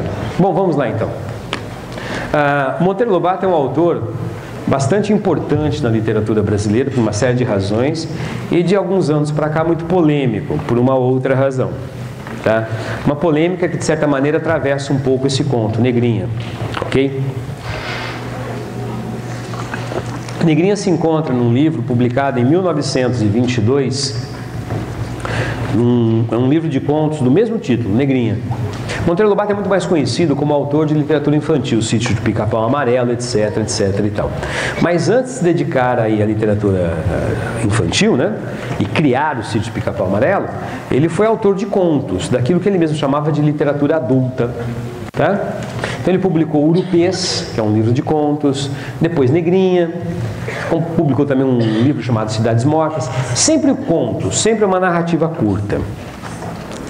complicado. Bom, vamos lá então. Monteiro Lobato é um autor bastante importante na literatura brasileira por uma série de razões e de alguns anos para cá muito polêmico por uma outra razão. Tá? Uma polêmica que de certa maneira atravessa um pouco esse conto, Negrinha. Ok? Negrinha se encontra num livro publicado em 1922, é um livro de contos do mesmo título, Negrinha. Monteiro Lobato é muito mais conhecido como autor de literatura infantil, Sítio do Pica-Pau Amarelo, etc, etc e tal. Mas antes de se dedicar aí à literatura infantil, né, e criar o Sítio do Pica-Pau Amarelo, ele foi autor de contos, daquilo que ele mesmo chamava de literatura adulta. Tá? Então ele publicou Urupês, que é um livro de contos, depois Negrinha, publicou também um livro chamado Cidades Mortas, sempre contos, sempre uma narrativa curta.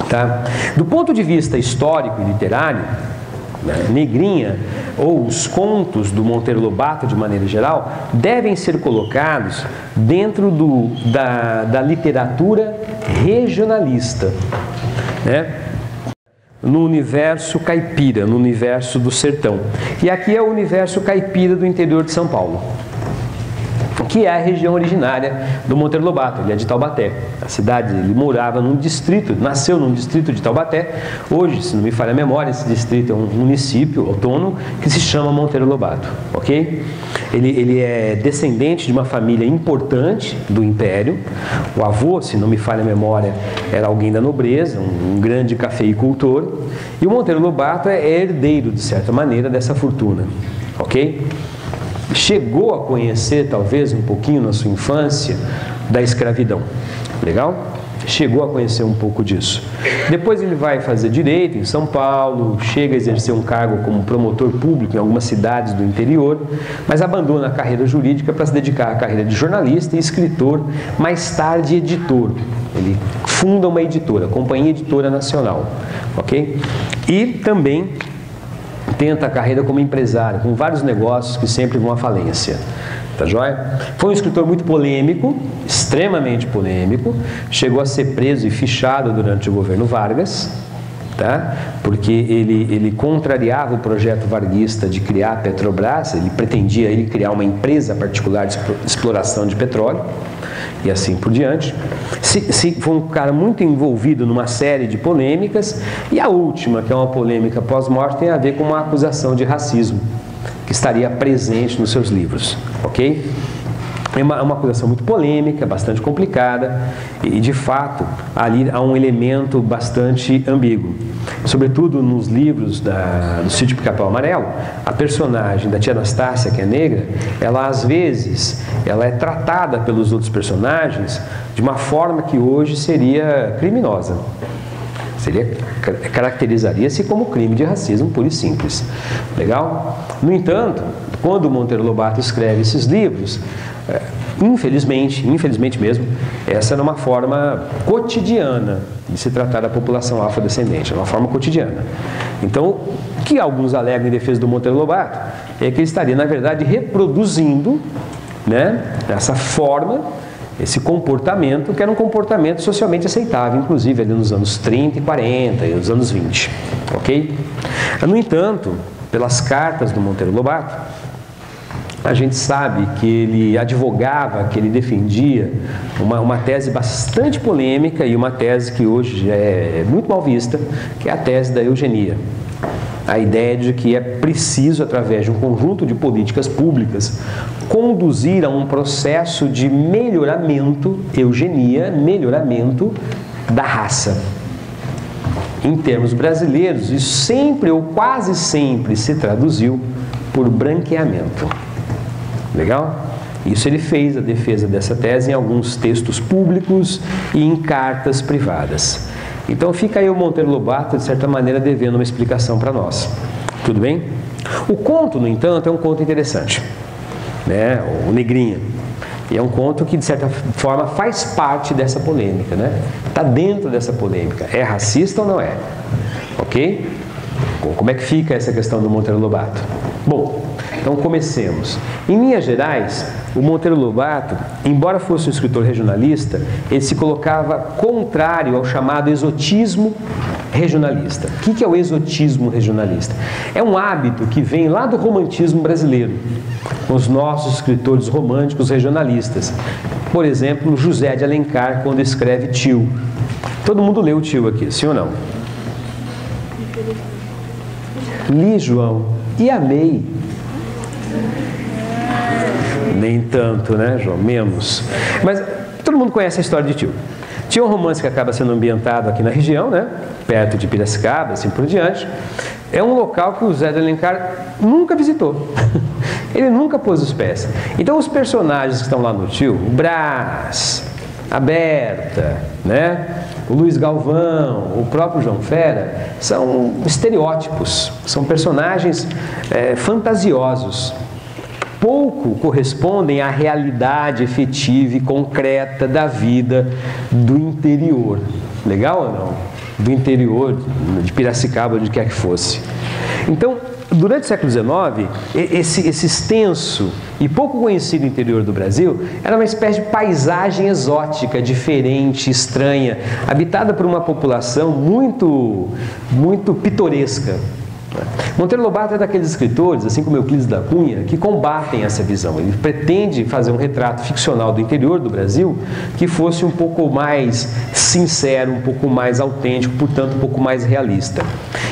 Tá? Do ponto de vista histórico e literário, né, Negrinha, ou os contos do Monteiro Lobato de maneira geral, devem ser colocados dentro da literatura regionalista, né? No universo caipira, no universo do sertão. E aqui é o universo caipira do interior de São Paulo, que é a região originária do Monteiro Lobato. Ele é de Taubaté. A cidade, ele morava num distrito, nasceu num distrito de Taubaté. Hoje, se não me falha a memória, esse distrito é um município autônomo que se chama Monteiro Lobato, ok? Ele é descendente de uma família importante do Império. O avô, se não me falha a memória, era alguém da nobreza, um grande cafeicultor. E o Monteiro Lobato é herdeiro, de certa maneira, dessa fortuna, ok? Chegou a conhecer, talvez, um pouquinho na sua infância, da escravidão. Legal? Chegou a conhecer um pouco disso. Depois ele vai fazer direito em São Paulo, chega a exercer um cargo como promotor público em algumas cidades do interior, mas abandona a carreira jurídica para se dedicar à carreira de jornalista e escritor, mais tarde editor. Ele funda uma editora, Companhia Editora Nacional. Ok? E também tenta a carreira como empresário, com vários negócios que sempre vão à falência. Tá joia? Foi um escritor muito polêmico, extremamente polêmico, chegou a ser preso e fichado durante o governo Vargas, tá? Porque ele contrariava o projeto varguista de criar a Petrobras, ele pretendia criar uma empresa particular de exploração de petróleo, e assim por diante. Foi um cara muito envolvido numa série de polêmicas, e a última, que é uma polêmica pós-morte, tem a ver com uma acusação de racismo, que estaria presente nos seus livros, ok? É uma acusação muito polêmica, bastante complicada, e de fato ali há um elemento bastante ambíguo. Sobretudo nos livros do Sítio Pica-Pau Amarelo, a personagem da tia Anastácia, que é negra, ela às vezes ela é tratada pelos outros personagens de uma forma que hoje seria criminosa. Caracterizaria-se como crime de racismo puro e simples. Legal? No entanto, quando o Monteiro Lobato escreve esses livros, infelizmente mesmo, essa era uma forma cotidiana de se tratar da população afrodescendente, é uma forma cotidiana. Então, o que alguns alegam em defesa do Monteiro Lobato é que ele estaria, na verdade, reproduzindo, né, essa forma, esse comportamento, que era um comportamento socialmente aceitável, inclusive ali nos anos 30 e 40 e nos anos 20, ok? No entanto, pelas cartas do Monteiro Lobato, a gente sabe que ele advogava, que ele defendia uma tese bastante polêmica e uma tese que hoje é muito mal vista, que é a tese da eugenia. A ideia de que é preciso, através de um conjunto de políticas públicas, conduzir a um processo de melhoramento, eugenia, melhoramento da raça. Em termos brasileiros, isso sempre ou quase sempre se traduziu por branqueamento. Legal? Isso ele fez a defesa dessa tese em alguns textos públicos e em cartas privadas. Então fica aí o Monteiro Lobato, de certa maneira, devendo uma explicação para nós. Tudo bem? O conto, no entanto, é um conto interessante, né? O Negrinha. E é um conto que, de certa forma, faz parte dessa polêmica, né? Está dentro dessa polêmica. É racista ou não é? Ok? Bom, como é que fica essa questão do Monteiro Lobato? Bom, então comecemos. Em linhas gerais, o Monteiro Lobato, embora fosse um escritor regionalista, ele se colocava contrário ao chamado exotismo regionalista. O que é o exotismo regionalista? É um hábito que vem lá do romantismo brasileiro, com os nossos escritores românticos regionalistas. Por exemplo, José de Alencar, quando escreve Tio. Todo mundo leu Tio aqui, sim ou não? Li, João, e amei. Nem tanto, né, João? Menos. Mas todo mundo conhece a história de Tio. Tio é um romance que acaba sendo ambientado aqui na região, né? Perto de Piracicaba, assim por diante. É um local que o José de Alencar nunca visitou. Ele nunca pôs os pés. Então os personagens que estão lá no Tio, o Brás, a Berta, né? O Luiz Galvão, o próprio João Fera, são estereótipos, são personagens fantasiosos. Pouco correspondem à realidade efetiva e concreta da vida do interior. Legal ou não? Do interior, de Piracicaba, onde quer que fosse. Então, durante o século XIX, esse extenso e pouco conhecido interior do Brasil era uma espécie de paisagem exótica, diferente, estranha, habitada por uma população muito pitoresca. Monteiro Lobato é daqueles escritores, assim como Euclides da Cunha, que combatem essa visão. Ele pretende fazer um retrato ficcional do interior do Brasil que fosse um pouco mais sincero, um pouco mais autêntico, portanto um pouco mais realista.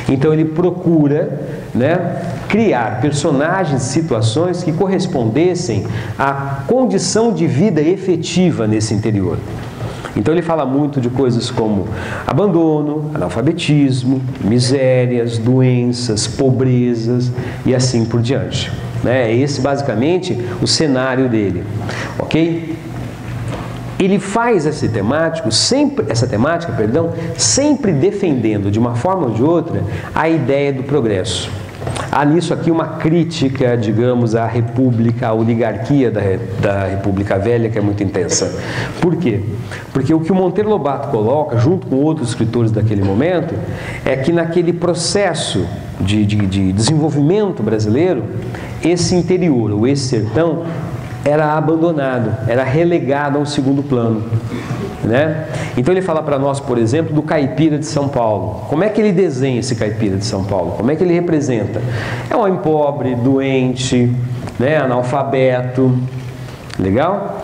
Então ele procura, né, criar personagens e situações que correspondessem à condição de vida efetiva nesse interior. Então ele fala muito de coisas como abandono, analfabetismo, misérias, doenças, pobrezas e assim por diante. É esse basicamente o cenário dele, ok? Ele faz essa temática, sempre defendendo de uma forma ou de outra a ideia do progresso. Há nisso aqui uma crítica, digamos, à república, à oligarquia da República Velha, que é muito intensa. Por quê? Porque o que o Monteiro Lobato coloca, junto com outros escritores daquele momento, é que naquele processo de desenvolvimento brasileiro, esse interior, ou esse sertão, era abandonado, era relegado a um segundo plano. Né? Então ele fala para nós, por exemplo, do caipira de São Paulo. Como é que ele desenha esse caipira de São Paulo? Como é que ele representa? É um homem pobre, doente, né? Analfabeto, legal?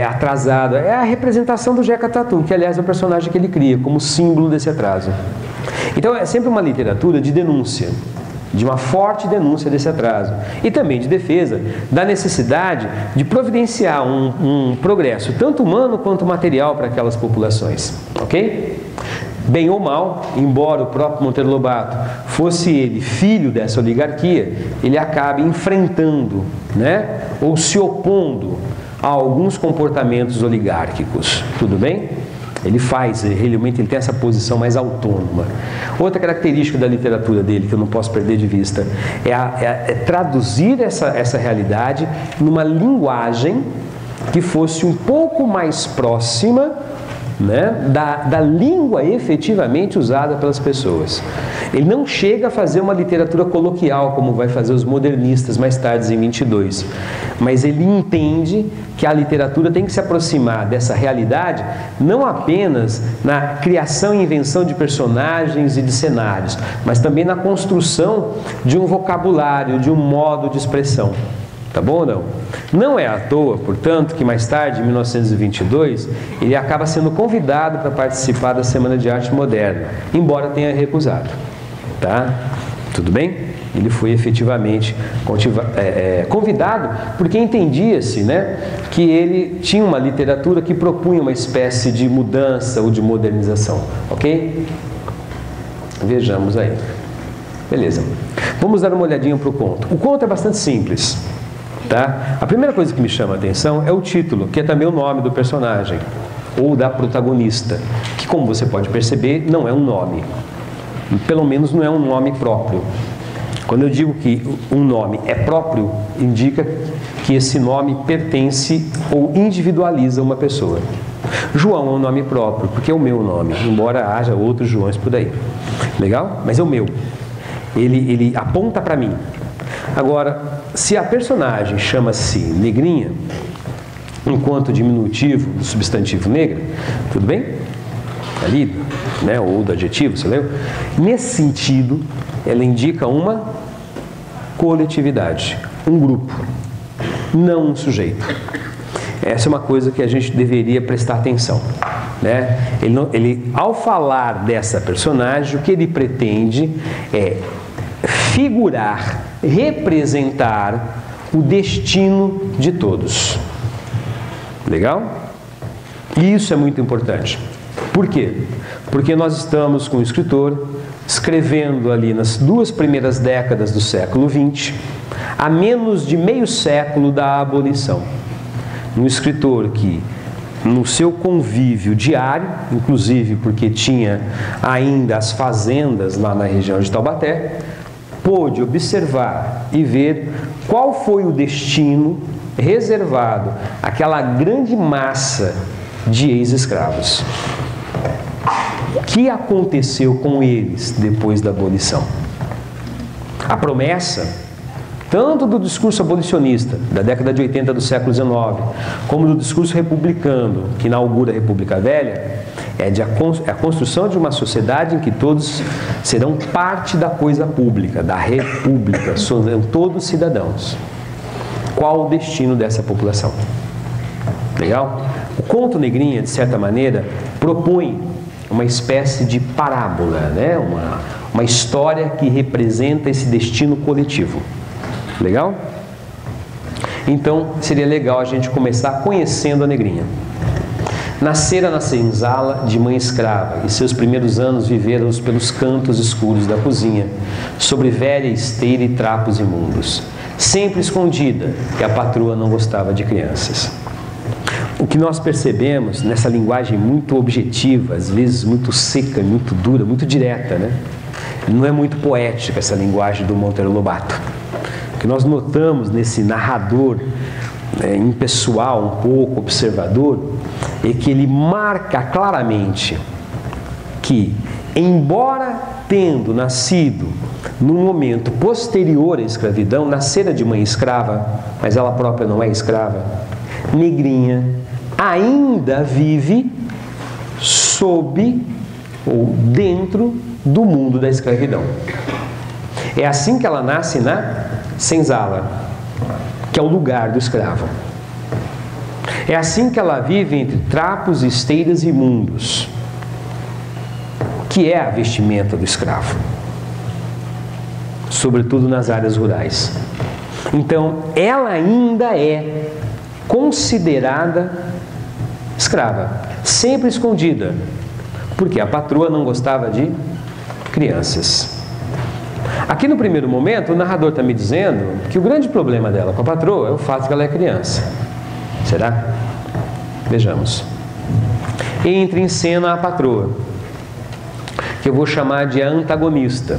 Atrasado. É a representação do Jeca Tatu, que aliás é o personagem que ele cria como símbolo desse atraso. Então é sempre uma literatura de denúncia, de uma forte denúncia desse atraso e também de defesa da necessidade de providenciar um progresso, tanto humano quanto material, para aquelas populações, ok? Bem ou mal, embora o próprio Monteiro Lobato fosse ele filho dessa oligarquia, ele acaba enfrentando, né, ou se opondo a alguns comportamentos oligárquicos, tudo bem? Ele realmente ele tem essa posição mais autônoma. Outra característica da literatura dele, que eu não posso perder de vista, é traduzir essa realidade numa linguagem que fosse um pouco mais próxima, né, da língua efetivamente usada pelas pessoas. Ele não chega a fazer uma literatura coloquial, como vai fazer os modernistas mais tarde em 22, mas ele entende que a literatura tem que se aproximar dessa realidade não apenas na criação e invenção de personagens e de cenários, mas também na construção de um vocabulário, de um modo de expressão. Tá bom ou não? Não é à toa, portanto, que mais tarde, em 1922, ele acaba sendo convidado para participar da Semana de Arte Moderna, embora tenha recusado. Tá? Tudo bem? Ele foi efetivamente convidado porque entendia-se, né, que ele tinha uma literatura que propunha uma espécie de mudança ou de modernização. Ok? Vejamos aí. Beleza. Vamos dar uma olhadinha para o conto. O conto é bastante simples. Tá? A primeira coisa que me chama a atenção é o título, que é também o nome do personagem, ou da protagonista, que, como você pode perceber, não é um nome. Pelo menos não é um nome próprio. Quando eu digo que um nome é próprio, indica que esse nome pertence ou individualiza uma pessoa. João é um nome próprio, porque é o meu nome, embora haja outros Joões por aí. Legal? Mas é o meu. Ele aponta para mim. Agora, se a personagem chama-se Negrinha, enquanto diminutivo do substantivo negra, tudo bem? ali, né, ou do adjetivo, você leu? Nesse sentido, ela indica uma coletividade, um grupo, não um sujeito. Essa é uma coisa que a gente deveria prestar atenção, né? Ele, ao falar dessa personagem, o que ele pretende é figurar, representar o destino de todos. Legal? E isso é muito importante. Por quê? Porque nós estamos com o escritor escrevendo ali nas 2 primeiras décadas do século XX, a menos de meio século da abolição. Um escritor que, no seu convívio diário, inclusive porque tinha ainda as fazendas lá na região de Taubaté, pôde observar e ver qual foi o destino reservado àquela grande massa de ex-escravos. O que aconteceu com eles depois da abolição? A promessa, tanto do discurso abolicionista da década de 80 do século XIX, como do discurso republicano que inaugura a República Velha, é a construção de uma sociedade em que todos serão parte da coisa pública, da república, serão todos cidadãos. Qual o destino dessa população? Legal? O conto Negrinha, de certa maneira, propõe uma espécie de parábola, né? Uma história que representa esse destino coletivo. Legal? Então, seria legal a gente começar conhecendo a Negrinha. Nascera na senzala de mãe escrava e seus primeiros anos viveram-os pelos cantos escuros da cozinha, sobre velha esteira e trapos imundos, sempre escondida, que a patroa não gostava de crianças. O que nós percebemos nessa linguagem muito objetiva, às vezes muito seca, muito dura, muito direta, né? Não é muito poética essa linguagem do Monteiro Lobato. O que nós notamos nesse narrador impessoal, um pouco observador, é que ele marca claramente que, embora tendo nascido num momento posterior à escravidão, nascera de mãe escrava, mas ela própria não é escrava, Negrinha ainda vive sob ou dentro do mundo da escravidão. É assim que ela nasce na senzala, que é o lugar do escravo. É assim que ela vive entre trapos, esteiras e imundos, que é a vestimenta do escravo, sobretudo nas áreas rurais. Então, ela ainda é considerada escrava, sempre escondida, porque a patroa não gostava de crianças. Aqui no primeiro momento, o narrador está me dizendo que o grande problema dela com a patroa é o fato de que ela é criança. Será? Vejamos. Entra em cena a patroa, que eu vou chamar de antagonista.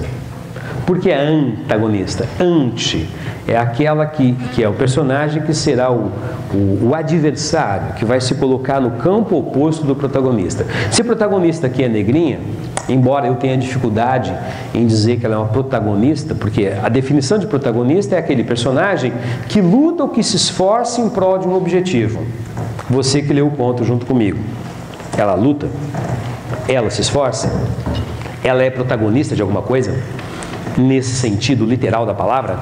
Por que a antagonista? Ante é aquela que é o personagem que será o adversário, que vai se colocar no campo oposto do protagonista. Se o protagonista aqui é Negrinha, embora eu tenha dificuldade em dizer que ela é uma protagonista, porque a definição de protagonista é aquele personagem que luta ou que se esforça em prol de um objetivo. Você que leu o conto junto comigo, ela luta? Ela se esforça? Ela é protagonista de alguma coisa? Nesse sentido literal da palavra?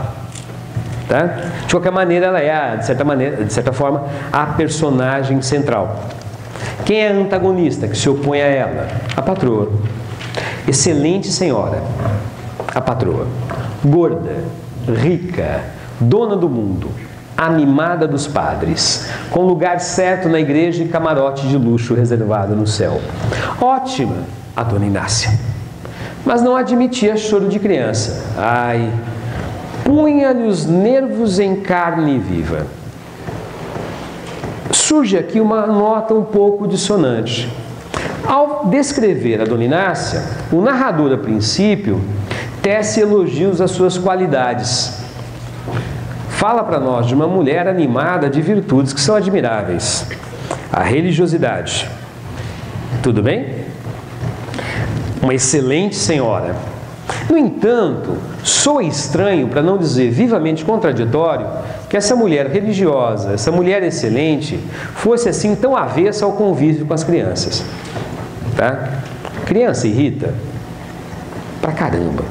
Tá? De qualquer maneira, ela é, de certa forma, a personagem central. Quem é a antagonista que se opõe a ela? A patroa. Excelente senhora, a patroa. Gorda, rica, dona do mundo, amimada dos padres, com lugar certo na igreja e camarote de luxo reservado no céu. Ótima, a dona Inácia. Mas não admitia choro de criança. Ai, punha-lhe os nervos em carne viva. Surge aqui uma nota um pouco dissonante. Ao descrever a dona Inácia, o narrador, a princípio, tece elogios às suas qualidades. Fala para nós de uma mulher animada de virtudes que são admiráveis. A religiosidade. Tudo bem? Uma excelente senhora. No entanto, soa estranho, para não dizer vivamente contraditório, que essa mulher religiosa, essa mulher excelente, fosse assim tão avessa ao convívio com as crianças. Tá? Criança irrita? Pra caramba.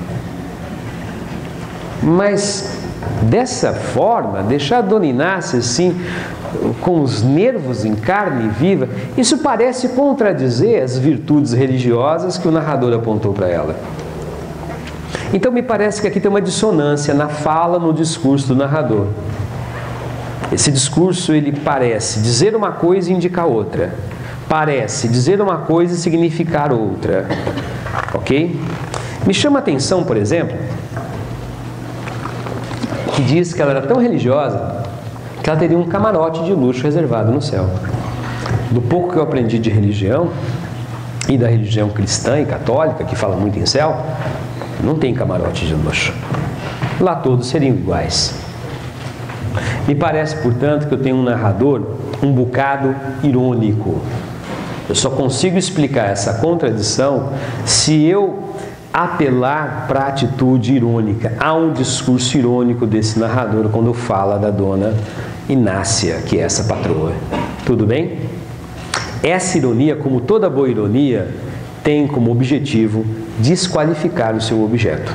Mas dessa forma, deixar a dona Inácia assim, com os nervos em carne viva, isso parece contradizer as virtudes religiosas que o narrador apontou para ela. Então me parece que aqui tem uma dissonância na fala, no discurso do narrador. Esse discurso, ele parece dizer uma coisa e indicar outra. Parece dizer uma coisa e significar outra. Ok? Me chama a atenção, por exemplo, que diz que ela era tão religiosa que ela teria um camarote de luxo reservado no céu. Do pouco que eu aprendi de religião, e da religião cristã e católica, que fala muito em céu, não tem camarote de luxo. Lá todos seriam iguais. Me parece, portanto, que eu tenho um narrador um bocado irônico. Eu só consigo explicar essa contradição se eu apelar para a atitude irônica. Há um discurso irônico desse narrador quando fala da dona Inácia, que é essa patroa. Tudo bem? Essa ironia, como toda boa ironia, tem como objetivo desqualificar o seu objeto.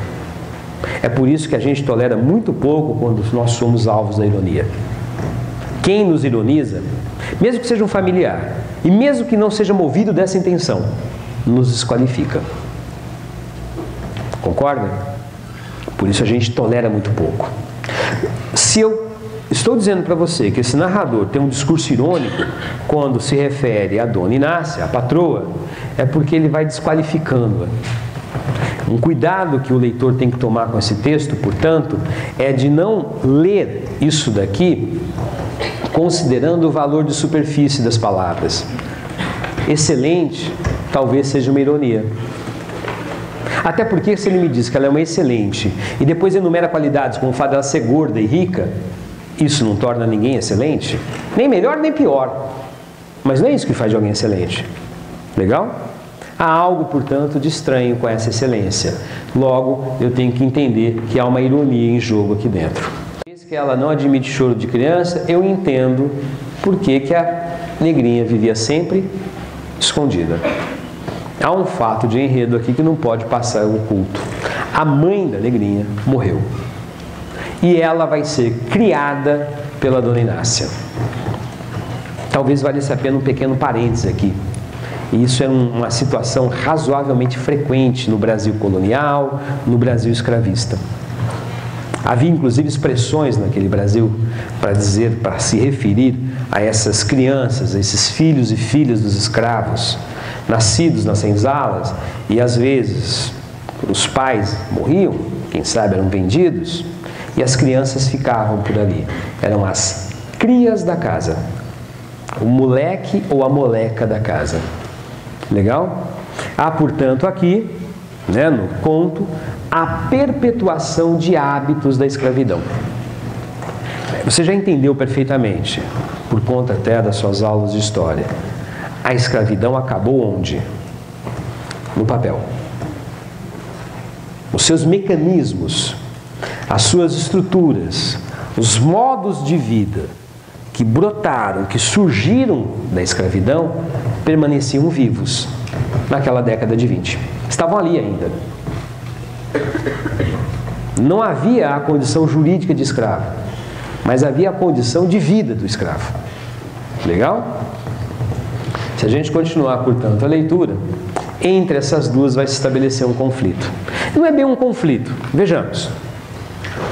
É por isso que a gente tolera muito pouco quando nós somos alvos da ironia. Quem nos ironiza, mesmo que seja um familiar, e mesmo que não seja movido dessa intenção, nos desqualifica. Concorda? Por isso a gente tolera muito pouco. Se eu estou dizendo para você que esse narrador tem um discurso irônico quando se refere à dona Inácia, a patroa, é porque ele vai desqualificando-a. Um cuidado que o leitor tem que tomar com esse texto, portanto, é de não ler isso daqui considerando o valor de superfície das palavras. Excelente, talvez seja uma ironia. Até porque se ele me diz que ela é uma excelente e depois enumera qualidades como o fato dela ser gorda e rica, isso não torna ninguém excelente? Nem melhor nem pior. Mas não é isso que faz de alguém excelente. Legal? Há algo, portanto, de estranho com essa excelência. Logo, eu tenho que entender que há uma ironia em jogo aqui dentro. Desde que ela não admite choro de criança, eu entendo por que a negrinha vivia sempre escondida. Há um fato de enredo aqui que não pode passar oculto. A mãe da negrinha morreu. E ela vai ser criada pela dona Inácia. Talvez valesse a pena um pequeno parênteses aqui. Isso é uma situação razoavelmente frequente no Brasil colonial, no Brasil escravista. Havia inclusive expressões naquele Brasil para se referir a essas crianças, a esses filhos e filhas dos escravos, nascidos nas senzalas, e às vezes os pais morriam, quem sabe eram vendidos, e as crianças ficavam por ali. Eram as crias da casa, o moleque ou a moleca da casa. Legal? Há, portanto, aqui, no conto, a perpetuação de hábitos da escravidão. Você já entendeu perfeitamente, por conta até das suas aulas de história. A escravidão acabou onde? No papel. Os seus mecanismos, as suas estruturas, os modos de vida que brotaram, que surgiram da escravidão, permaneciam vivos naquela década de 20. Estavam ali ainda. Não havia a condição jurídica de escravo, mas havia a condição de vida do escravo. Legal? Se a gente continuar, portanto, a leitura, entre essas duas vai se estabelecer um conflito. Não é bem um conflito. Vejamos.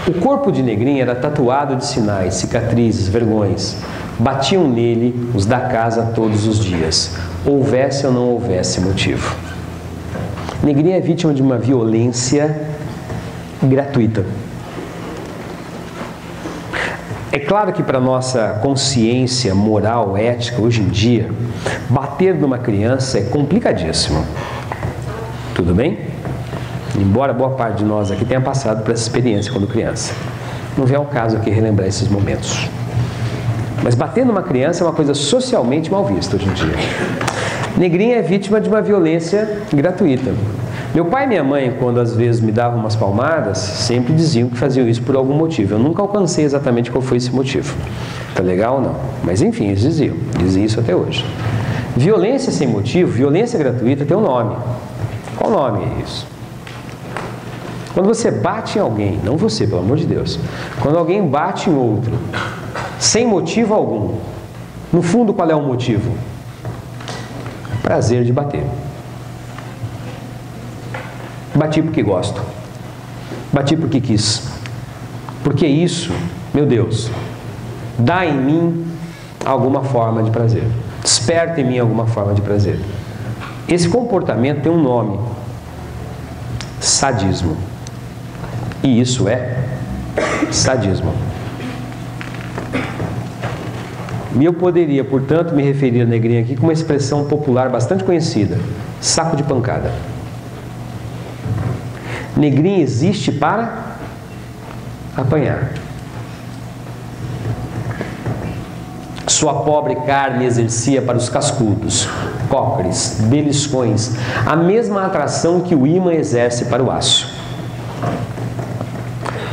O corpo de negrinha era tatuado de sinais, cicatrizes, vergões. Batiam nele os da casa todos os dias, houvesse ou não houvesse motivo. Negrinha é vítima de uma violência gratuita. É claro que para a nossa consciência moral, ética, hoje em dia, bater numa criança é complicadíssimo. Tudo bem? Embora boa parte de nós aqui tenha passado por essa experiência quando criança. Não vem ao caso aqui relembrar esses momentos. Mas bater numa criança é uma coisa socialmente mal vista hoje em dia. Negrinha é vítima de uma violência gratuita. Meu pai e minha mãe, quando às vezes me davam umas palmadas, sempre diziam que faziam isso por algum motivo. Eu nunca alcancei exatamente qual foi esse motivo. Tá legal ou não? Mas enfim, eles diziam isso até hoje. Violência sem motivo, violência gratuita tem um nome. Qual nome é isso? Quando você bate em alguém, não você, pelo amor de Deus, quando alguém bate em outro, sem motivo algum, no fundo qual é o motivo? Prazer de bater. Bati porque gosto. Bati porque quis. Porque isso, meu Deus, dá em mim alguma forma de prazer. Desperta em mim alguma forma de prazer. Esse comportamento tem um nome: sadismo. E isso é sadismo. E eu poderia, portanto, me referir à negrinha aqui com uma expressão popular bastante conhecida: saco de pancada. Negrinha existe para apanhar. Sua pobre carne exercia para os cascudos, cócoras, beliscões, a mesma atração que o ímã exerce para o aço.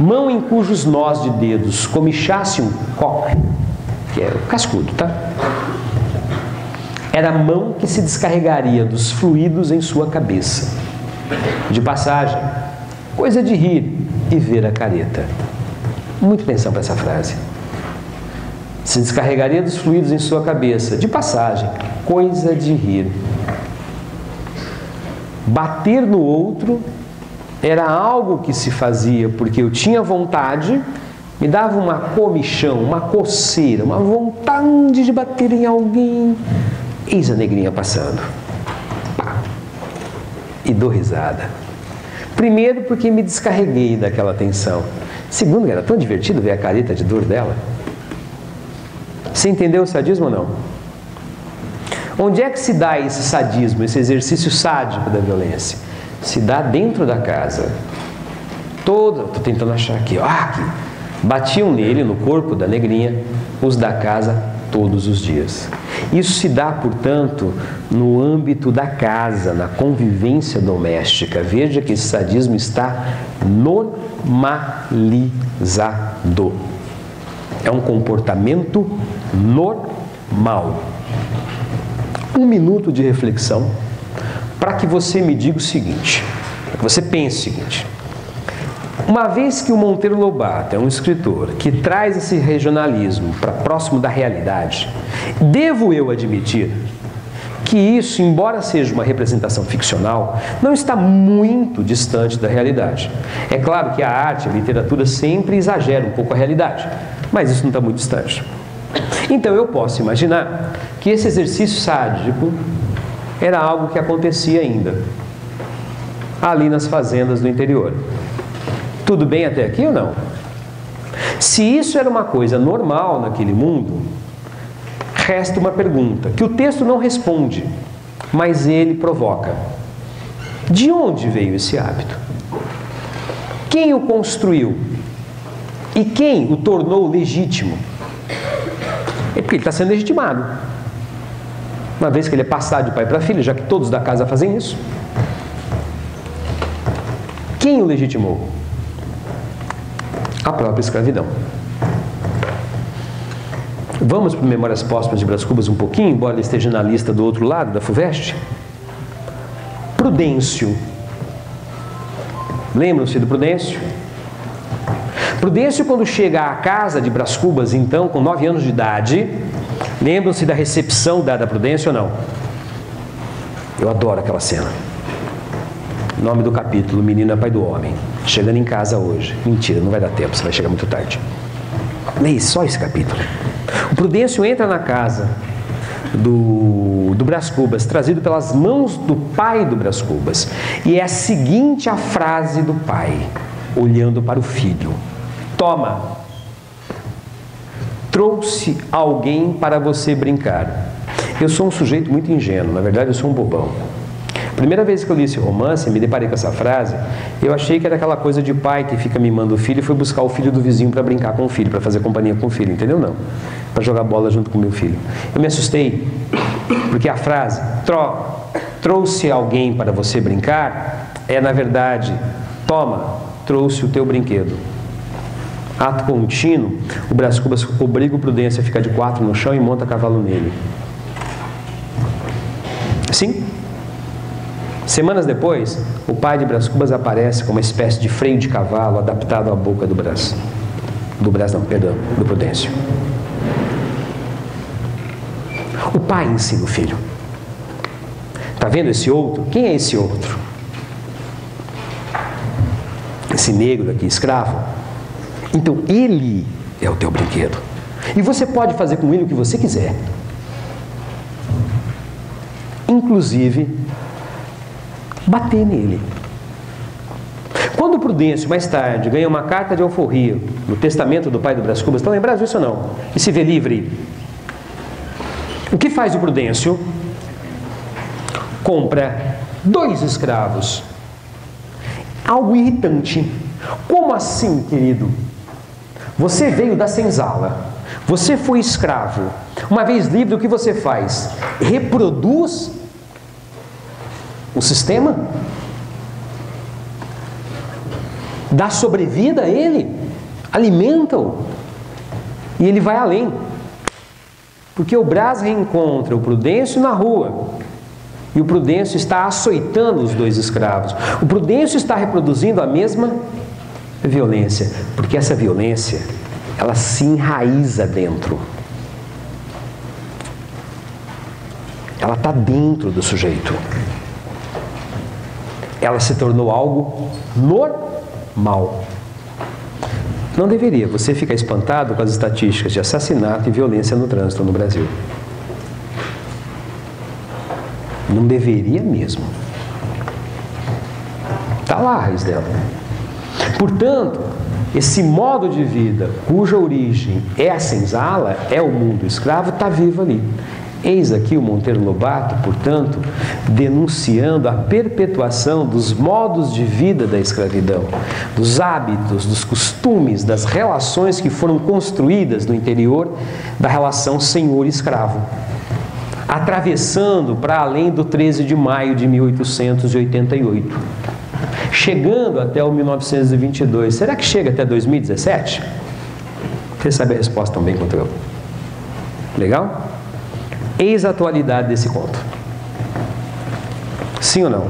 Mão em cujos nós de dedos comichasse um cócore, que é o cascudo, tá? Era a mão que se descarregaria dos fluidos em sua cabeça. De passagem, coisa de rir e ver a careta. Muita atenção para essa frase. Se descarregaria dos fluidos em sua cabeça. De passagem, coisa de rir. Bater no outro era algo que se fazia porque eu tinha vontade, me dava uma comichão, uma coceira, uma vontade de bater em alguém. Eis a negrinha passando. Pá. E dou risada. Primeiro porque me descarreguei daquela tensão. Segundo, era tão divertido ver a careta de dor dela. Você entendeu o sadismo ou não? Onde é que se dá esse sadismo, esse exercício sádico da violência? Se dá dentro da casa. Estou tentando achar aqui, ó, aqui. Batiam nele, no corpo da negrinha, os da casa todos os dias. Isso se dá, portanto, no âmbito da casa, na convivência doméstica. Veja que esse sadismo está normalizado. É um comportamento normal. Um minuto de reflexão para que você me diga o seguinte, para que você pense o seguinte. Uma vez que o Monteiro Lobato é um escritor que traz esse regionalismo para próximo da realidade, devo eu admitir que isso, embora seja uma representação ficcional, não está muito distante da realidade. É claro que a arte, a literatura sempre exagera um pouco a realidade, mas isso não está muito distante. Então eu posso imaginar que esse exercício sádico era algo que acontecia ainda ali nas fazendas do interior. Tudo bem até aqui ou não? Se isso era uma coisa normal naquele mundo, resta uma pergunta, que o texto não responde, mas ele provoca. De onde veio esse hábito? Quem o construiu? E quem o tornou legítimo? É porque ele está sendo legitimado. Uma vez que ele é passado de pai para filho, já que todos da casa fazem isso. Quem o legitimou? A própria escravidão. Vamos para Memórias Póstumas de Brás Cubas um pouquinho, embora ele esteja na lista do outro lado, da FUVEST. Prudêncio. Lembram-se do Prudêncio? Prudêncio, quando chega à casa de Brás Cubas, então, com 9 anos de idade, lembram-se da recepção dada a Prudêncio ou não? Eu adoro aquela cena. Nome do capítulo, o menino é pai do homem. Chegando em casa hoje. Mentira, não vai dar tempo, você vai chegar muito tarde. Leia só esse capítulo. O Prudêncio entra na casa do Brás Cubas, trazido pelas mãos do pai do Brás Cubas. E é a seguinte a frase do pai, olhando para o filho. Toma, trouxe alguém para você brincar. Eu sou um sujeito muito ingênuo, na verdade eu sou um bobão. Primeira vez que eu li esse romance, me deparei com essa frase, eu achei que era aquela coisa de pai que fica mimando o filho e foi buscar o filho do vizinho para brincar com o filho, para fazer companhia com o filho, entendeu? Não, para jogar bola junto com o meu filho. Eu me assustei, porque a frase, trouxe alguém para você brincar, é na verdade, toma, trouxe o teu brinquedo. Ato contínuo, o Brás Cubas obriga o Prudêncio a ficar de 4 no chão e monta cavalo nele. Sim? Semanas depois, o pai de Brás Cubas aparece com uma espécie de freio de cavalo adaptado à boca do Brás. Do Prudêncio. O pai ensina o filho. Está vendo esse outro? Quem é esse outro? Esse negro aqui, escravo. Então, ele é o teu brinquedo. E você pode fazer com ele o que você quiser. Inclusive, bater nele. Quando o Prudêncio, mais tarde, ganha uma carta de alforria no testamento do pai do Brás Cubas, estão lembrados disso ou não? E se vê livre. O que faz o Prudêncio? Compra 2 escravos. Algo irritante. Como assim, querido? Você veio da senzala. Você foi escravo. Uma vez livre, o que você faz? Reproduz o sistema? Dá sobrevida a ele? Alimenta-o? E ele vai além. Porque o Brás reencontra o Prudêncio na rua. E o Prudêncio está açoitando os 2 escravos. O Prudêncio está reproduzindo a mesma violência. Porque essa violência, ela se enraiza dentro. Ela está dentro do sujeito. Ela se tornou algo normal. Não deveria. Você fica espantado com as estatísticas de assassinato e violência no trânsito no Brasil. Não deveria mesmo. Está lá a raiz dela. Portanto, esse modo de vida, cuja origem é a senzala, é o mundo escravo, está vivo ali. Eis aqui o Monteiro Lobato, portanto, denunciando a perpetuação dos modos de vida da escravidão, dos hábitos, dos costumes, das relações que foram construídas no interior da relação senhor-escravo, atravessando para além do 13 de maio de 1888, chegando até o 1922. Será que chega até 2017? Você sabe a resposta tão bem quanto eu. Legal? Eis a atualidade desse conto. Sim ou não?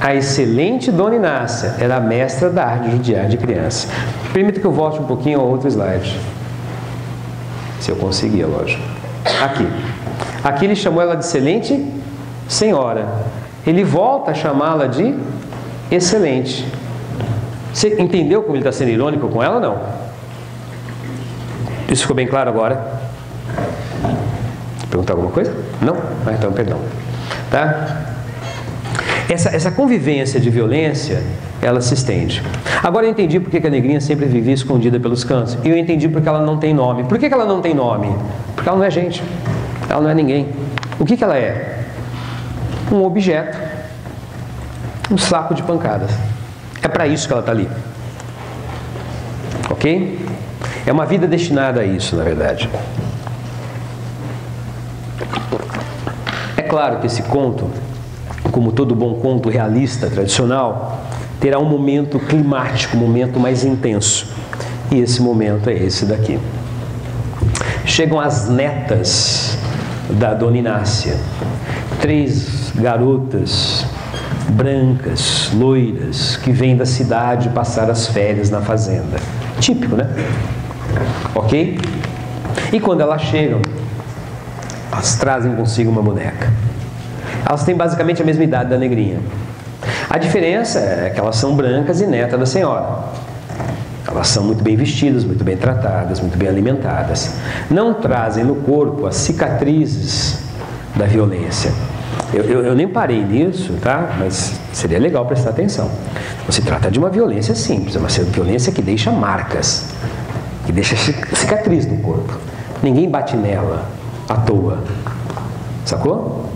A excelente Dona Inácia era a mestra da arte de judiar de criança. Permita que eu volte um pouquinho ao outro slide. Se eu conseguir, é lógico. Aqui ele chamou ela de excelente senhora. Ele volta a chamá-la de excelente. Você entendeu como ele está sendo irônico com ela ou não? Isso ficou bem claro agora? Perguntar alguma coisa? Não? Ah, então, perdão. Tá? Essa convivência de violência, ela se estende. Agora eu entendi porque a negrinha sempre vivia escondida pelos cantos. E eu entendi porque ela não tem nome. Por que ela não tem nome? Porque ela não é gente. Ela não é ninguém. O que ela é? Um objeto. Um saco de pancadas. É para isso que ela está ali. Ok? É uma vida destinada a isso, na verdade. É claro que esse conto, como todo bom conto realista, tradicional, terá um momento climático, um momento mais intenso. E esse momento é esse daqui. Chegam as netas da Dona Inácia. 3 garotas brancas, loiras, que vêm da cidade passar as férias na fazenda. Típico, né? Ok? E quando elas chegam, elas trazem consigo uma boneca. Elas têm basicamente a mesma idade da negrinha. A diferença é que elas são brancas e netas da senhora. Elas são muito bem vestidas, muito bem tratadas, muito bem alimentadas. Não trazem no corpo as cicatrizes da violência. Eu nem parei nisso, tá? Mas seria legal prestar atenção. Não se trata de uma violência simples, é uma violência que deixa marcas, que deixa cicatriz no corpo. Ninguém bate nela à toa. Sacou?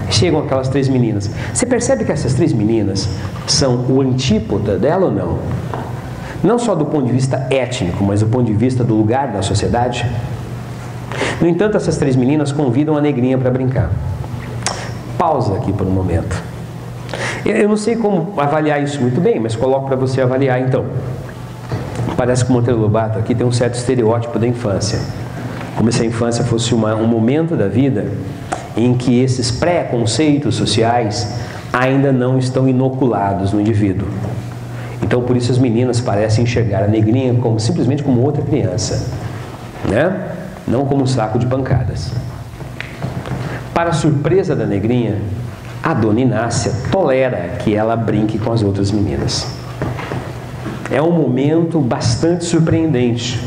Chegam aquelas 3 meninas. Você percebe que essas 3 meninas são o antípoda dela ou não? Não só do ponto de vista étnico, mas do ponto de vista do lugar da sociedade. No entanto, essas 3 meninas convidam a negrinha para brincar. Pausa aqui por um momento. Eu não sei como avaliar isso muito bem, mas coloco para você avaliar então. Parece que o Monteiro Lobato aqui tem um certo estereótipo da infância. Como se a infância fosse um momento da vida em que esses preconceitos sociais ainda não estão inoculados no indivíduo. Então, por isso as meninas parecem enxergar a negrinha simplesmente como outra criança, né? Não como um saco de pancadas. Para a surpresa da negrinha, a dona Inácia tolera que ela brinque com as outras meninas. É um momento bastante surpreendente.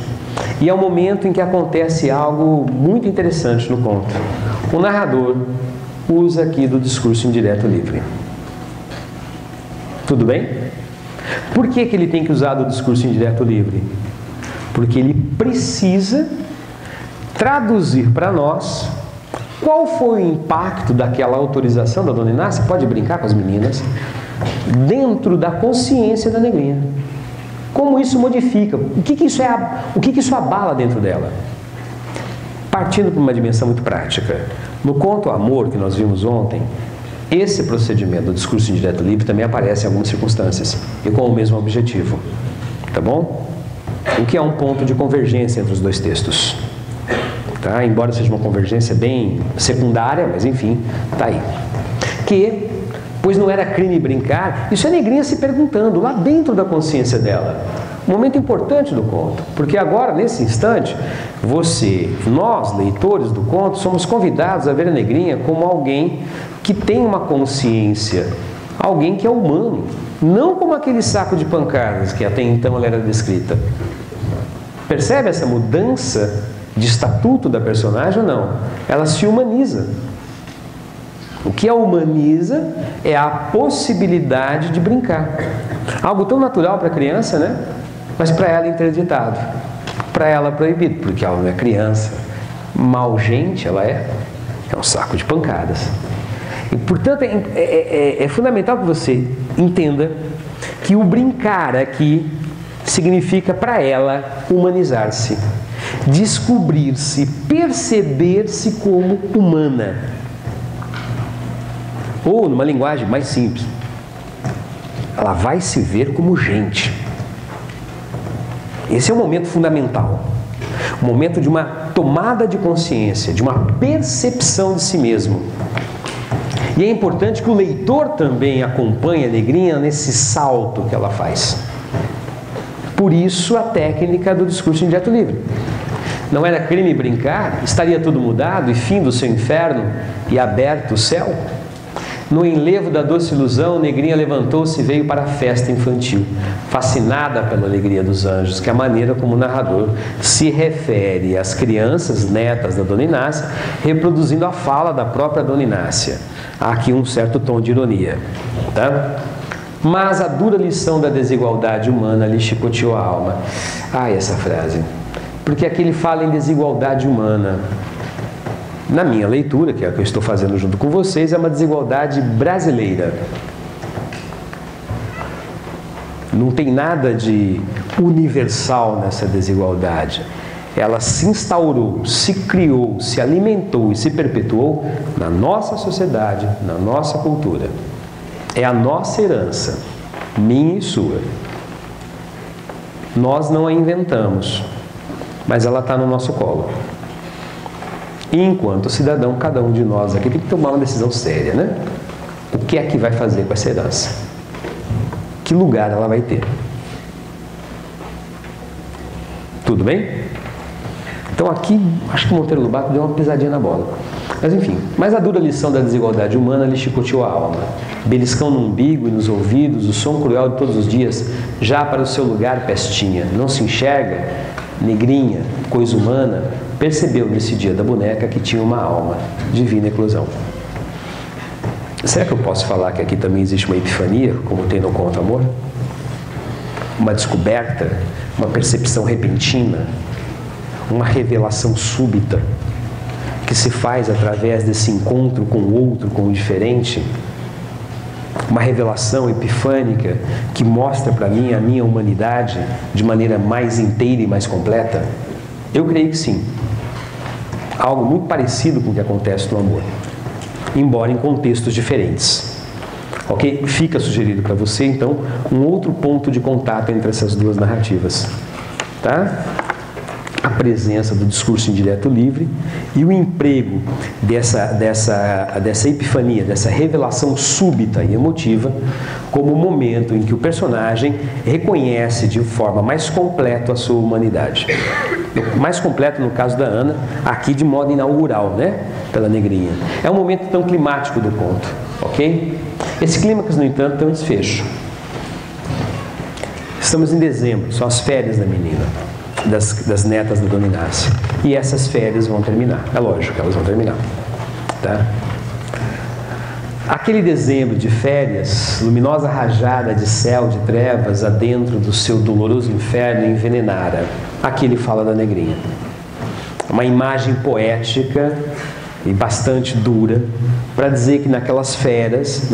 E é um momento em que acontece algo muito interessante no conto. O narrador usa aqui do discurso indireto livre. Tudo bem? Por que ele tem que usar do discurso indireto livre? Porque ele precisa traduzir para nós qual foi o impacto daquela autorização da dona Inácia, pode brincar com as meninas, dentro da consciência da negrinha. Como isso modifica? O que isso abala dentro dela? Partindo para uma dimensão muito prática. No conto Amor, que nós vimos ontem, esse procedimento do discurso indireto livre também aparece em algumas circunstâncias e com o mesmo objetivo. Tá bom? O que é um ponto de convergência entre os dois textos. Tá? Embora seja uma convergência bem secundária, mas enfim, tá aí. Pois não era crime brincar, isso é a negrinha se perguntando lá dentro da consciência dela. Um momento importante do conto, porque agora, nesse instante, nós, leitores do conto, somos convidados a ver a negrinha como alguém que tem uma consciência, alguém que é humano, não como aquele saco de pancadas que até então ela era descrita. Percebe essa mudança de estatuto da personagem ou não? Ela se humaniza. O que a humaniza é a possibilidade de brincar. Algo tão natural para a criança, né? Mas para ela interditado. Para ela proibido, porque ela não é criança. Mal gente ela é um saco de pancadas. E, portanto, é fundamental que você entenda que o brincar aqui significa para ela humanizar-se. Descobrir-se, perceber-se como humana. Ou, numa linguagem mais simples, ela vai se ver como gente. Esse é um momento fundamental. Um momento de uma tomada de consciência, de uma percepção de si mesmo. E é importante que o leitor também acompanhe a negrinha nesse salto que ela faz. Por isso a técnica do discurso indireto livre. Não era crime brincar? Estaria tudo mudado e fim do seu inferno e aberto o céu? No enlevo da doce ilusão, negrinha levantou-se e veio para a festa infantil, fascinada pela alegria dos anjos, que é a maneira como o narrador se refere às crianças netas da dona Inácia, reproduzindo a fala da própria dona Inácia. Há aqui um certo tom de ironia, tá? Mas a dura lição da desigualdade humana lhe chicoteou a alma. Ai, essa frase. Porque aqui ele fala em desigualdade humana. Na minha leitura, que é a que eu estou fazendo junto com vocês, é uma desigualdade brasileira. Não tem nada de universal nessa desigualdade. Ela se instaurou, se criou, se alimentou e se perpetuou na nossa sociedade, na nossa cultura. É a nossa herança, minha e sua. Nós não a inventamos, mas ela está no nosso colo. E enquanto cidadão, cada um de nós aqui tem que tomar uma decisão séria, né? O que é que vai fazer com essa herança? Que lugar ela vai ter? Tudo bem? Então aqui, acho que Monteiro Lobato deu uma pisadinha na bola. Mas enfim, a dura lição da desigualdade humana lhe chicoteou a alma. Beliscão no umbigo e nos ouvidos, o som cruel de todos os dias, já para o seu lugar pestinha. Não se enxerga? Negrinha, coisa humana, percebeu nesse dia da boneca que tinha uma alma, divina eclosão. Será que eu posso falar que aqui também existe uma epifania, como tem no conto Amor? Uma descoberta, uma percepção repentina, uma revelação súbita, que se faz através desse encontro com o outro, com o diferente, uma revelação epifânica que mostra para mim a minha humanidade de maneira mais inteira e mais completa? Eu creio que sim. Algo muito parecido com o que acontece no Amor, embora em contextos diferentes. Ok? Fica sugerido para você, então, um outro ponto de contato entre essas duas narrativas. Tá? a presença do discurso indireto livre e o emprego dessa epifania, dessa revelação súbita e emotiva como o momento em que o personagem reconhece de forma mais completa a sua humanidade. Mais completo no caso da Ana, aqui de modo inaugural, né? Pela negrinha. É um momento tão climático do conto, ok? Esse clímax, no entanto, tem um desfecho. Estamos em dezembro, são as férias da menina, das netas da Dona Inácia. E essas férias vão terminar. É lógico que elas vão terminar. Tá? Aquele dezembro de férias, luminosa rajada de céu, de trevas, adentro do seu doloroso inferno, envenenara. Aqui ele fala da negrinha. Uma imagem poética e bastante dura para dizer que naquelas férias,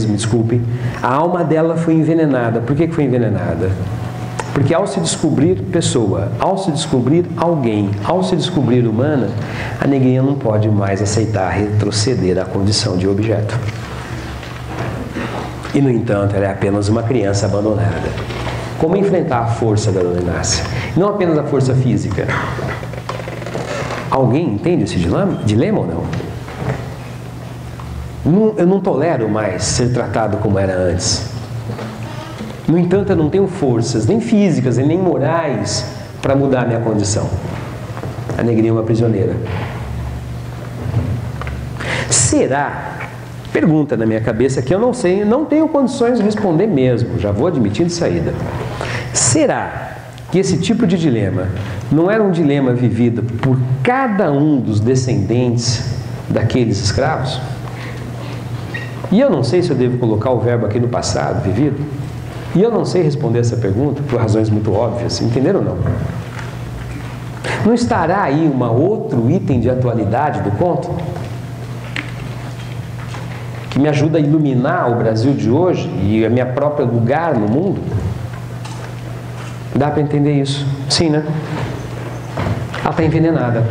me desculpem, a alma dela foi envenenada. Por que foi envenenada? Porque ao se descobrir pessoa, ao se descobrir alguém, ao se descobrir humana, a negrinha não pode mais aceitar retroceder à condição de objeto. E, no entanto, ela é apenas uma criança abandonada. Como enfrentar a força da Dona Inácia? Não apenas a força física. Alguém entende esse dilema ou não? Eu não tolero mais ser tratado como era antes. No entanto, eu não tenho forças, nem físicas e nem morais, para mudar a minha condição. A negrinha é uma prisioneira. Será? Pergunta na minha cabeça que eu não sei, não tenho condições de responder mesmo, já vou admitindo de saída. Será que esse tipo de dilema não era um dilema vivido por cada um dos descendentes daqueles escravos? E eu não sei se eu devo colocar o verbo aqui no passado, vivido. E eu não sei responder essa pergunta por razões muito óbvias, entenderam ou não? Não estará aí outro item de atualidade do conto? Que me ajuda a iluminar o Brasil de hoje e a minha própria lugar no mundo? Dá para entender isso? Sim, né? Ela está envenenada.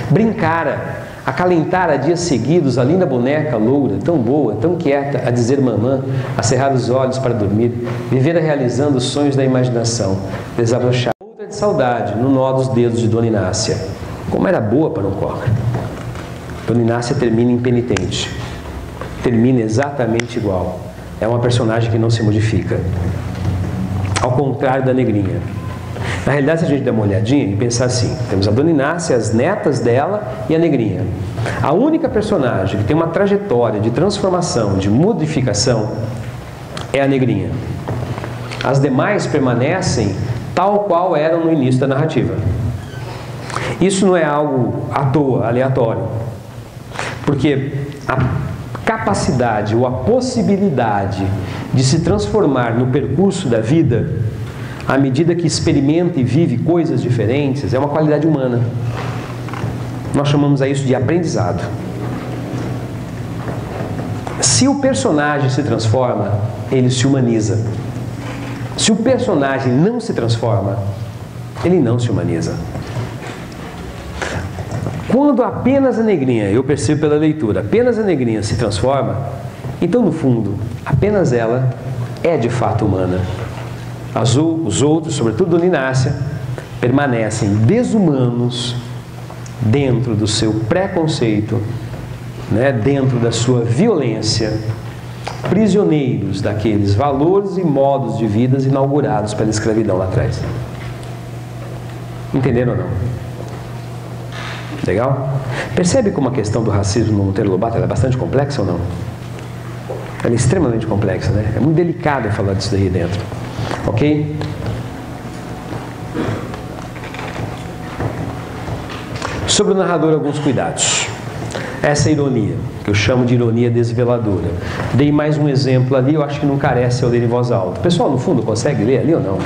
Brincara, acalentara dias seguidos a linda boneca loura, tão boa, tão quieta, a dizer mamã, a cerrar os olhos para dormir, vivera realizando os sonhos da imaginação, desabrochar outra de saudade no nó dos dedos de Dona Inácia. Como era boa para um coque. Dona Inácia termina impenitente. Termina exatamente igual. É uma personagem que não se modifica. Ao contrário da negrinha. Na realidade, se a gente der uma olhadinha e pensar assim, temos a Dona Inácia, as netas dela e a negrinha. A única personagem que tem uma trajetória de transformação, de modificação, é a negrinha. As demais permanecem tal qual eram no início da narrativa. Isso não é algo à toa, aleatório. Porque a capacidade ou a possibilidade de se transformar no percurso da vida, à medida que experimenta e vive coisas diferentes, é uma qualidade humana. Nós chamamos a isso de aprendizado. Se o personagem se transforma, ele se humaniza. Se o personagem não se transforma, ele não se humaniza. Quando apenas a negrinha, eu percebo pela leitura, apenas a negrinha se transforma, então no fundo, apenas ela é de fato humana. Os outros, sobretudo Dona Inácia, permanecem desumanos dentro do seu preconceito, né, dentro da sua violência, prisioneiros daqueles valores e modos de vida inaugurados pela escravidão lá atrás. Entenderam ou não? Legal? Percebe como a questão do racismo no Monteiro Lobato é bastante complexa ou não? Ela é extremamente complexa, né? É muito delicado falar disso daí dentro. Ok? Sobre o narrador, alguns cuidados. Essa ironia, que eu chamo de ironia desveladora. Dei mais um exemplo ali, eu acho que não carece ao ler em voz alta. O pessoal, no fundo, consegue ler ali ou não?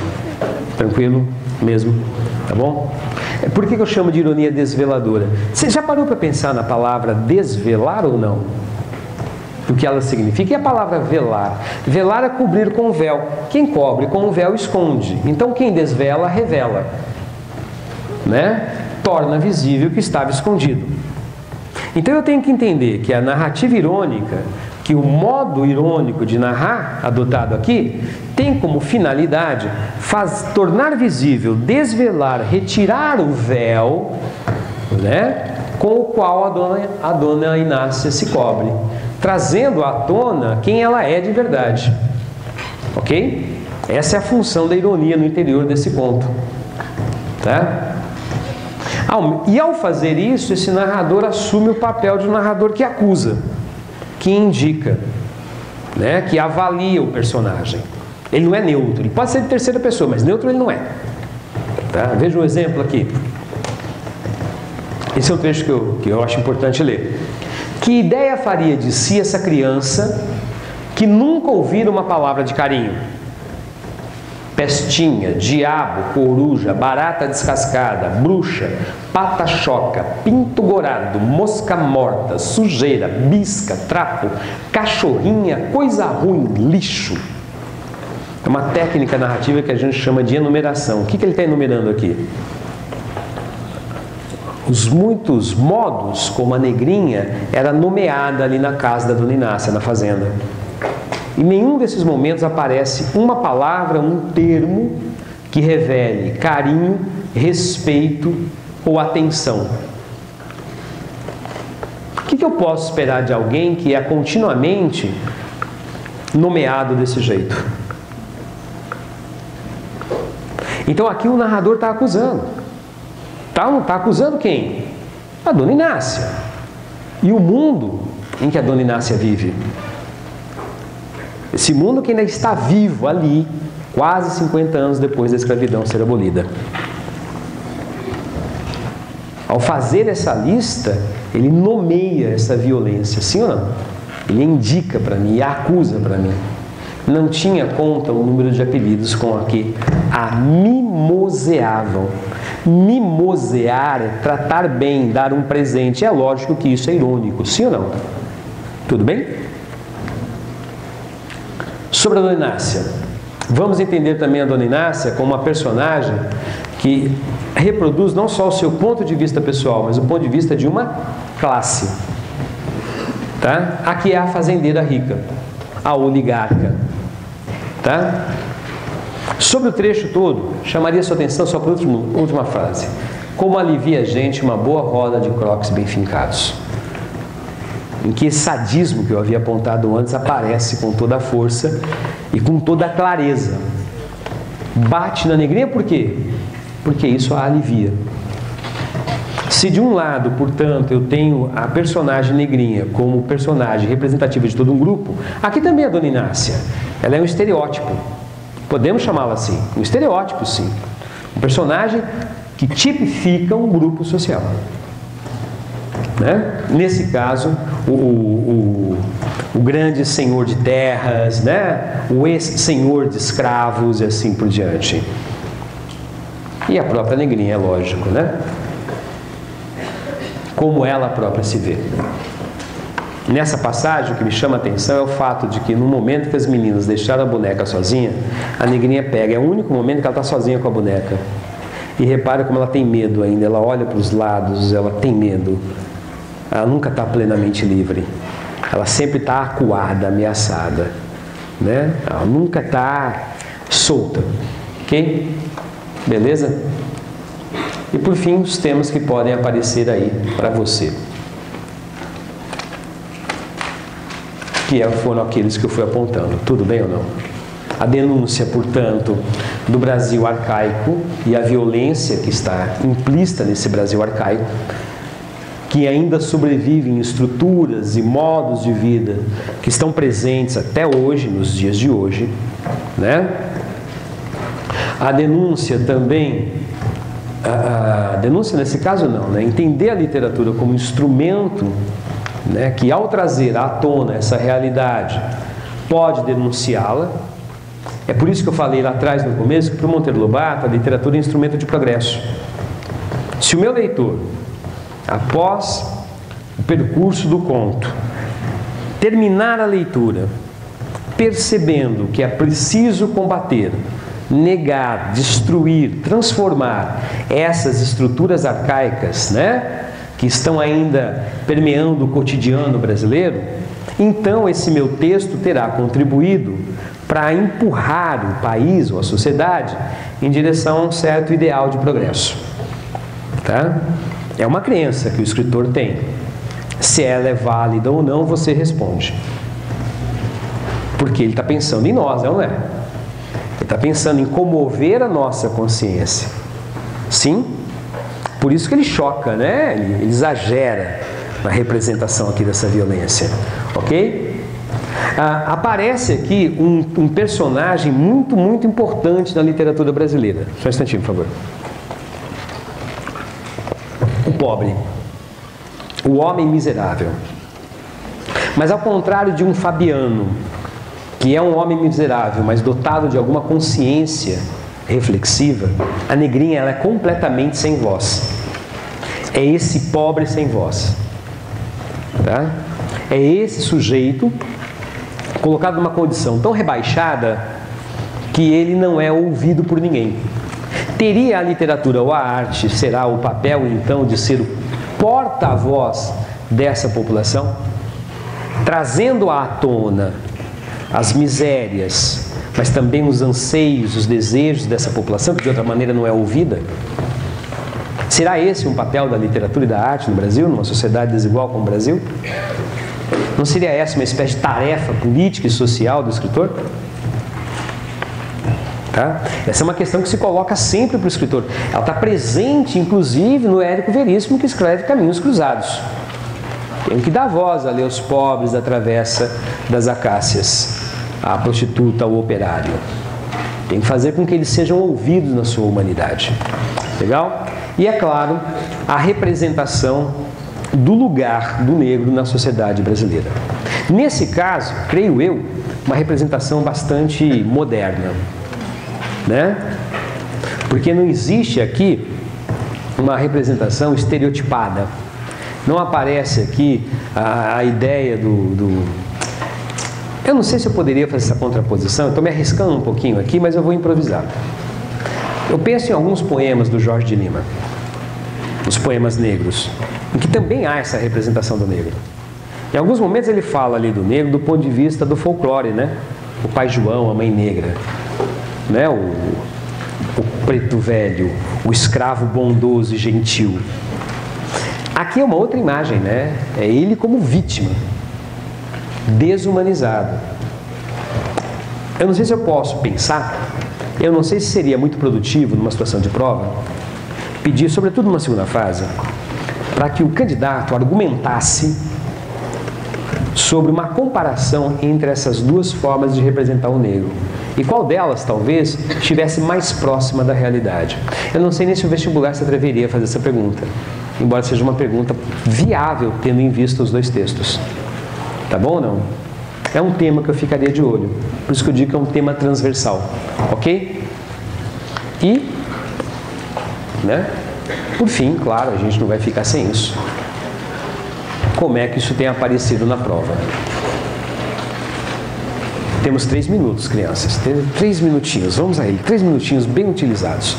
Tranquilo mesmo? Tá bom? Por que eu chamo de ironia desveladora? Você já parou para pensar na palavra desvelar ou não? O que ela significa? E a palavra velar? Velar é cobrir com véu. Quem cobre com o véu esconde. Então quem desvela, revela. Né? Torna visível o que estava escondido. Então eu tenho que entender que a narrativa irônica que o modo irônico de narrar, adotado aqui, tem como finalidade tornar visível, desvelar, retirar o véu, né, com o qual a dona Inácia se cobre, trazendo à tona quem ela é de verdade. Ok? Essa é a função da ironia no interior desse conto. Tá? E ao fazer isso, esse narrador assume o papel de um narrador que acusa, que indica, né, que avalia o personagem. Ele não é neutro, ele pode ser de terceira pessoa, mas neutro ele não é. Tá? Veja um exemplo aqui. Esse é um trecho que eu acho importante ler. Que ideia faria de si essa criança que nunca ouvira uma palavra de carinho? Pestinha, diabo, coruja, barata descascada, bruxa, pata-choca, pinto gorado, mosca morta, sujeira, bisca, trapo, cachorrinha, coisa ruim, lixo. É uma técnica narrativa que a gente chama de enumeração. O que ele está enumerando aqui? Os muitos modos como a negrinha era nomeada ali na casa da dona Inácia, na fazenda. Em nenhum desses momentos aparece uma palavra, um termo que revele carinho, respeito ou atenção. O que eu posso esperar de alguém que é continuamente nomeado desse jeito? Então aqui o narrador está acusando. Está acusando quem? A dona Inácia. E o mundo em que a dona Inácia vive. Esse mundo que ainda está vivo ali, quase 50 anos depois da escravidão ser abolida. Ao fazer essa lista, ele nomeia essa violência, sim ou não? Ele indica para mim e acusa para mim. Não tinha conta o número de apelidos com a que a mimoseavam. Mimosear é tratar bem, dar um presente. É lógico que isso é irônico, sim ou não? Tudo bem? Sobre a dona Inácia, vamos entender também a dona Inácia como uma personagem que reproduz não só o seu ponto de vista pessoal, mas o ponto de vista de uma classe. Tá? Aqui é a fazendeira rica, a oligarca. Tá? Sobre o trecho todo, chamaria sua atenção só para a última frase. Como alivia a gente uma boa roda de croques bem fincados. Em que esse sadismo que eu havia apontado antes aparece com toda a força e com toda a clareza. Bate na negrinha por quê? Porque isso a alivia. Se de um lado, portanto, eu tenho a personagem negrinha como personagem representativa de todo um grupo, aqui também a dona Inácia. Ela é um estereótipo. Podemos chamá-la assim. Um estereótipo, sim. Um personagem que tipifica um grupo social. Né? Nesse caso, o grande senhor de terras, né? O ex-senhor de escravos e assim por diante. E a própria negrinha, é lógico, né? Como ela própria se vê. Nessa passagem, o que me chama a atenção é o fato de que no momento que as meninas deixaram a boneca sozinha, a negrinha pega. É o único momento que ela está sozinha com a boneca. E repara como ela tem medo ainda. Ela olha para os lados, ela tem medo. Ela nunca está plenamente livre. Ela sempre está acuada, ameaçada. Né? Ela nunca está solta. Ok? Beleza? E por fim, os temas que podem aparecer aí para você. Que foram aqueles que eu fui apontando. Tudo bem ou não? A denúncia, portanto, do Brasil arcaico e a violência que está implícita nesse Brasil arcaico, que ainda sobrevivem estruturas e modos de vida que estão presentes até hoje, nos dias de hoje, né? A denúncia também, a denúncia nesse caso não, né? Entender a literatura como instrumento, né, que ao trazer à tona essa realidade pode denunciá-la. É por isso que eu falei lá atrás no começo que para o Monteiro Lobato a literatura é instrumento de progresso. Se o meu leitor, após o percurso do conto, terminar a leitura percebendo que é preciso combater, negar, destruir, transformar essas estruturas arcaicas, né, que estão ainda permeando o cotidiano brasileiro, então esse meu texto terá contribuído para empurrar o país ou a sociedade em direção a um certo ideal de progresso. Tá? É uma crença que o escritor tem. Se ela é válida ou não, você responde. Porque ele está pensando em nós, não é? Ele está pensando em comover a nossa consciência. Sim? Por isso que ele choca, né? Ele exagera na representação aqui dessa violência. Ok? Aparece aqui um personagem muito, muito importante na literatura brasileira. Só um instantinho, por favor. O pobre. O homem miserável. Mas ao contrário de um Fabiano, que é um homem miserável, mas dotado de alguma consciência reflexiva, a Negrinha ela é completamente sem voz. É esse pobre sem voz. Tá? É esse sujeito colocado numa condição tão rebaixada que ele não é ouvido por ninguém. Teria a literatura ou a arte, será o papel então de ser o porta-voz dessa população, trazendo à tona as misérias, mas também os anseios, os desejos dessa população, que de outra maneira não é ouvida? Será esse um papel da literatura e da arte no Brasil, numa sociedade desigual como o Brasil? Não seria essa uma espécie de tarefa política e social do escritor? Tá? Essa é uma questão que se coloca sempre para o escritor. Ela está presente, inclusive, no Érico Veríssimo, que escreve Caminhos Cruzados. Tem que dar voz ali aos pobres da travessa das acácias, à prostituta, ao operário. Tem que fazer com que eles sejam ouvidos na sua humanidade. Legal? E, é claro, a representação do lugar do negro na sociedade brasileira. Nesse caso, creio eu, uma representação bastante moderna, né? Porque não existe aqui uma representação estereotipada. Não aparece aqui a ideia do... Eu não sei se eu poderia fazer essa contraposição, estou me arriscando um pouquinho aqui, mas eu vou improvisar. Eu penso em alguns poemas do Jorge de Lima, os poemas negros, em que também há essa representação do negro. Em alguns momentos ele fala ali do negro do ponto de vista do folclore, né? O pai João, a mãe negra, né? O preto velho, o escravo bondoso e gentil. Aqui é uma outra imagem, né? É ele como vítima, desumanizado. Eu não sei se eu posso pensar, eu não sei se seria muito produtivo numa situação de prova, pedir, sobretudo numa segunda fase, para que o candidato argumentasse sobre uma comparação entre essas duas formas de representar o negro. E qual delas, talvez, estivesse mais próxima da realidade. Eu não sei nem se o vestibular se atreveria a fazer essa pergunta, embora seja uma pergunta viável, tendo em vista os dois textos. Tá bom ou não? É um tema que eu ficaria de olho. Por isso que eu digo que é um tema transversal. Ok? E, né? Por fim, claro, a gente não vai ficar sem isso. Como é que isso tem aparecido na prova? Temos 3 minutos, crianças. 3 minutinhos. Vamos a ele. 3 minutinhos bem utilizados.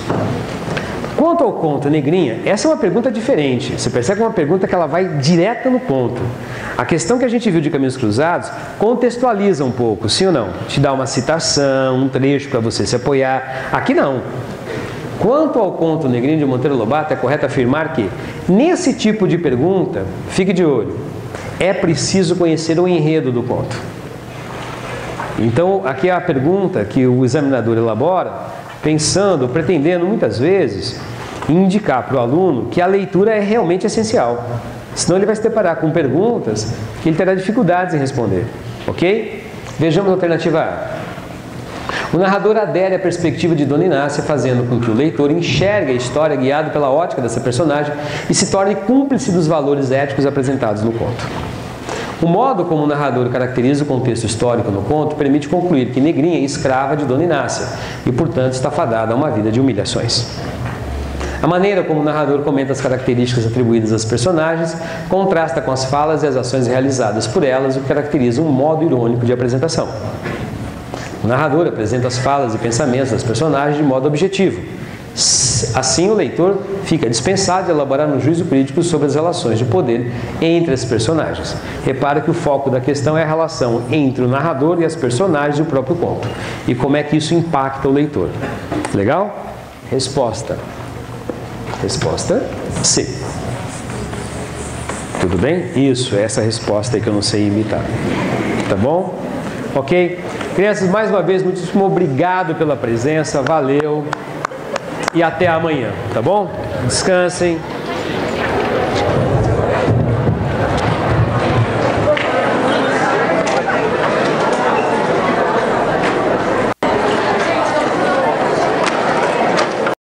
Quanto ao conto Negrinha, essa é uma pergunta diferente. Você percebe que é uma pergunta que ela vai direta no ponto. A questão que a gente viu de Caminhos Cruzados contextualiza um pouco, sim ou não? Te dá uma citação, um trecho para você se apoiar. Aqui não. Quanto ao conto Negrinho de Monteiro Lobato, é correto afirmar que, nesse tipo de pergunta, fique de olho, é preciso conhecer o enredo do conto. Então, aqui é a pergunta que o examinador elabora, pensando, pretendendo muitas vezes, indicar para o aluno que a leitura é realmente essencial. Senão ele vai se deparar com perguntas que ele terá dificuldades em responder. Ok? Vejamos a alternativa A. O narrador adere à perspectiva de Dona Inácia, fazendo com que o leitor enxergue a história guiado pela ótica dessa personagem e se torne cúmplice dos valores éticos apresentados no conto. O modo como o narrador caracteriza o contexto histórico no conto permite concluir que Negrinha é escrava de Dona Inácia e, portanto, está fadada a uma vida de humilhações. A maneira como o narrador comenta as características atribuídas às personagens contrasta com as falas e as ações realizadas por elas, o que caracteriza um modo irônico de apresentação. O narrador apresenta as falas e pensamentos das personagens de modo objetivo, Assim, o leitor fica dispensado de elaborar um juízo crítico sobre as relações de poder entre as personagens. Repara que o foco da questão é a relação entre o narrador e as personagens do próprio conto. E como é que isso impacta o leitor. Legal? Resposta. Resposta C. Tudo bem? Isso, essa resposta aí que eu não sei imitar. Tá bom? Ok? Crianças, mais uma vez, muitíssimo obrigado pela presença. Valeu. E até amanhã, tá bom? Descansem.